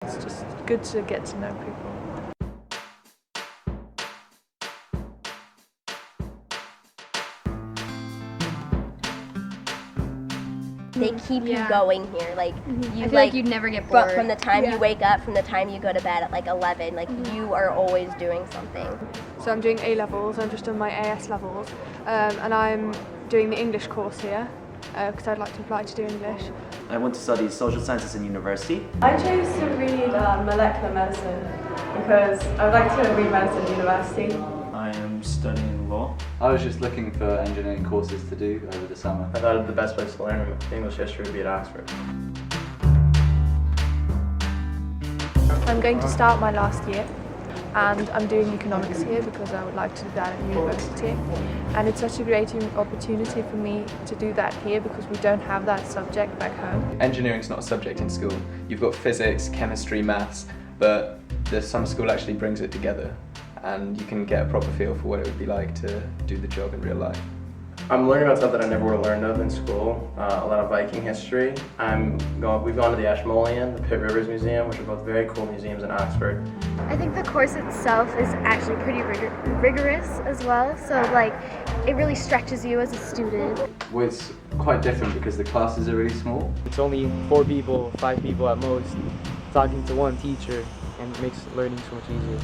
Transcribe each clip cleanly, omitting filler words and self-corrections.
It's just good to get to know people. They keep you going here, like you I feel like you'd never get but bored. from the time you wake up, from the time you go to bed at like 11, like you are always doing something. So I'm doing A-levels, I've just done my AS levels, and I'm doing the English course here because I'd like to apply to do English. I went to study social sciences in university. I chose to read molecular medicine because I would like to read medicine at university. I am studying law. I was just looking for engineering courses to do over the summer. I thought the best place to learn English history would be at Oxford. I'm going to start my last year and I'm doing economics here because I would like to do that at university, and it's such a great opportunity for me to do that here because we don't have that subject back home. Engineering's not a subject in school. You've got physics, chemistry, maths, but the summer school actually brings it together and you can get a proper feel for what it would be like to do the job in real life. I'm learning about stuff that I never would have learned of in school, a lot of Viking history. We've gone to the Ashmolean, the Pitt Rivers Museum, which are both very cool museums in Oxford. I think the course itself is actually pretty rigorous as well, so like it really stretches you as a student. Well, it's quite different because the classes are really small. It's only 4 people, 5 people at most, talking to one teacher, and it makes learning so much easier.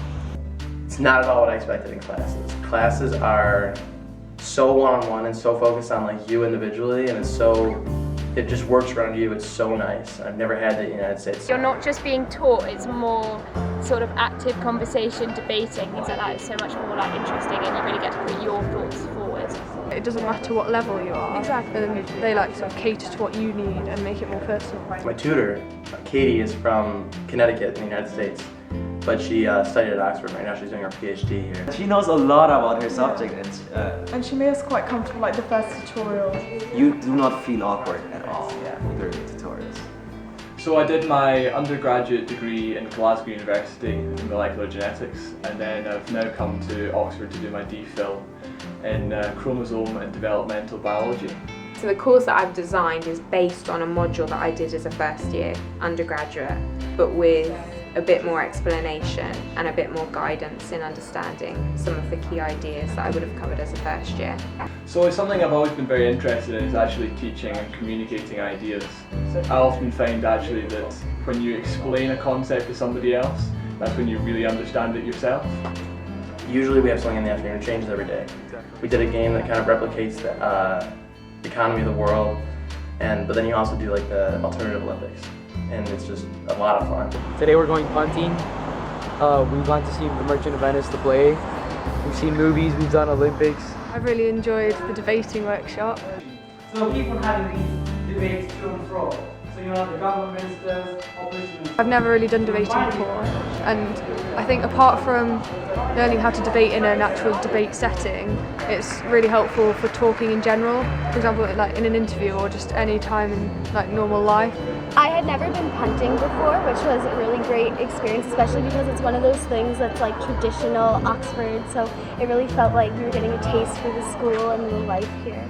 It's not at all what I expected in classes. Classes are so one-on-one and so focused on like you individually, and it just works around you. It's so nice. I've never had that in the United States. You're not just being taught, it's more sort of active conversation, debating, things like that. It's so much more like interesting and you really get to put your thoughts forward. It doesn't matter what level you are. Exactly. And they like sort of cater to what you need and make it more personal. My tutor, Katie, is from Connecticut in the United States, but she studied at Oxford. Right now she's doing her PhD here. She knows a lot about her subject, And she made us quite comfortable, like the first tutorial. you do not feel awkward at all during the tutorials. So I did my undergraduate degree in Glasgow University in molecular genetics, and then I've now come to Oxford to do my DPhil in chromosome and developmental biology. So the course that I've designed is based on a module that I did as a first year undergraduate, but with a bit more explanation and a bit more guidance in understanding some of the key ideas that I would have covered as a first year. So something I've always been very interested in is actually teaching and communicating ideas. I often find actually that when you explain a concept to somebody else, that's when you really understand it yourself. Usually we have something in the afternoon. It changes every day. We did a game that kind of replicates the economy of the world, but then you also do like the alternative Olympics, and it's just a lot of fun. Today we're going punting. We've gone to see The Merchant of Venice, the play. We've seen movies, we've done Olympics. I've really enjoyed the debating workshop. So people having these debates to and fro. So you know, the government ministers, opposition. I've never really done debating before, and I think apart from learning how to debate in a natural debate setting, it's really helpful for talking in general. For example, like in an interview or just any time in like normal life. I had never been punting before, which was a really great experience, especially because it's one of those things that's like traditional Oxford, so it really felt like we were getting a taste for the school and the life here.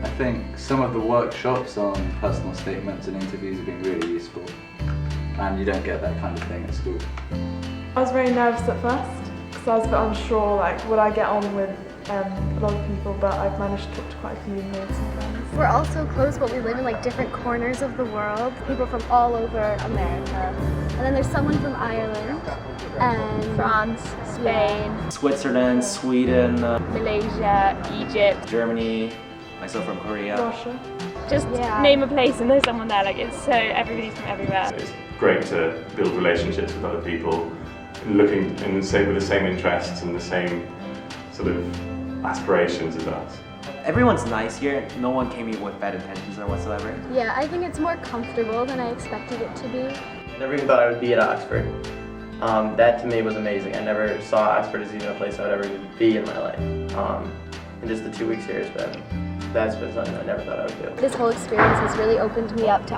I think some of the workshops on personal statements and interviews have been really useful, and you don't get that kind of thing at school. I was very nervous at first because I was a bit unsure, like would I get on with a lot of people, but I've managed to talk to quite a few mates and friends. We're all so close, but we live in like different corners of the world. People from all over America. And then there's someone from Ireland and France, Spain, Switzerland, Sweden, Malaysia, Egypt, Germany, myself from Korea. Russia. just name a place and there's someone there. Like it's so everybody's from everywhere. It's great to build relationships with other people, looking in with the same interests and the same sort of aspirations as us. Everyone's nice here. No one came here with bad intentions or whatsoever. Yeah, I think it's more comfortable than I expected it to be. I never even thought I would be at Oxford. That to me was amazing. I never saw Oxford as even a place I would ever be in my life. And just the 2 weeks here that's been something I never thought I would do. This whole experience has really opened me up to